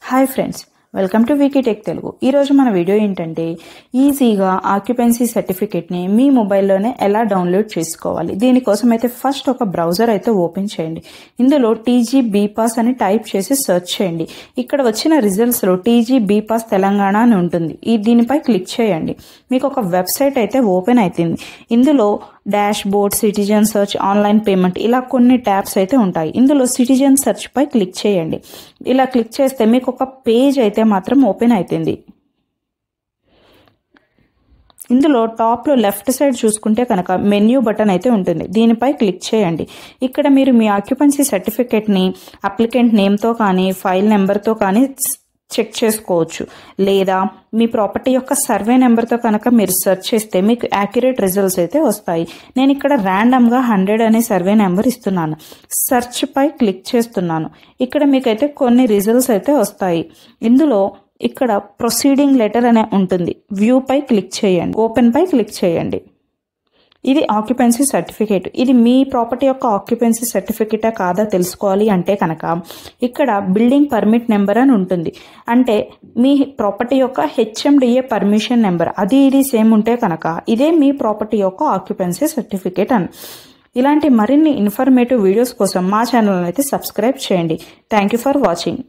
Hi friends, welcome to Vicky tech Telugu. ఈరోజు మన video ఏంటంటే ఈజీగా ఆక్యుపెన్సీ సర్టిఫికేట్ని మీ మొబైల్లోనే ఎలా డౌన్లోడ్ చేసుకోవాలి. దీనికోసం అయితే ఫస్ట్ ఒక బ్రౌజర్ అయితే ఓపెన్ చేయండి. ఇందులో టీజీ బీపాస్ అని టైప్ చేసి సెర్చ్ చేయండి. ఇక్కడ వచ్చిన రిజల్ట్స్లో టీజీ బీపాస్ తెలంగాణ అని ఉంటుంది. దీనిపై క్లిక్ చేయండి. మీకు ఒక వెబ్సైట్ అయితే ఓపెన్ అవుతుంది. ఇందులో dash board, citizen search, online payment ఇలా కొన్ని ట్యాబ్స్ అయితే ఉంటాయి. ఇందులో సిటిజన్ సెర్చ్ పై క్లిక్ చేయండి. ఇలా క్లిక్ చేస్తే మీకు ఒక పేజ్ అయితే మాత్రం ఓపెన్ అవుతుంది. ఇందులో టాప్లో లెఫ్ట్ సైడ్ చూసుకుంటే కనుక మెన్యూ బటన్ అయితే ఉంటుంది. దీనిపై క్లిక్ చేయండి. ఇక్కడ మీరు మీ ఆక్యుపెన్సీ సర్టిఫికేట్ని అప్లికెంట్ నేమ్తో కానీ ఫైల్ నెంబర్తో కానీ చెక్ చేసుకోవచ్చు. లేదా మీ ప్రాపర్టీ యొక్క సర్వే నెంబర్తో కనుక మీరు సెర్చ్ చేస్తే మీకు యాక్యురేట్ రిజల్ట్స్ అయితే వస్తాయి. నేను ఇక్కడ ర్యాండమ్గా 100 అనే సర్వే నెంబర్ ఇస్తున్నాను. సెర్చ్ పై క్లిక్ చేస్తున్నాను. ఇక్కడ మీకైతే కొన్ని రిజల్ట్స్ అయితే వస్తాయి. ఇందులో ఇక్కడ ప్రొసీడింగ్ లెటర్ అనే ఉంటుంది. వ్యూ పై క్లిక్ చేయండి. ఓపెన్ పై క్లిక్ చేయండి. ఇది ఆక్యుపెన్సీ సర్టిఫికేట్. ఇది మీ ప్రాపర్టీ యొక్క ఆక్యుపెన్సీ సర్టిఫికేటా కాదా తెలుసుకోవాలి అంటే కనుక ఇక్కడ బిల్డింగ్ పర్మిట్ నెంబర్ అని ఉంటుంది. అంటే మీ ప్రాపర్టీ యొక్క హెచ్ఎండిఏ పర్మిషన్ నెంబర్ అది ఇది సేమ్ ఉంటే కనుక ఇదే మీ ప్రాపర్టీ యొక్క ఆక్యుపెన్సీ సర్టిఫికేట్ అని. ఇలాంటి మరిన్ని ఇన్ఫర్మేటివ్ వీడియోస్ కోసం మా ఛానల్ అయితే సబ్స్క్రైబ్ చేయండి. Thank you for watching.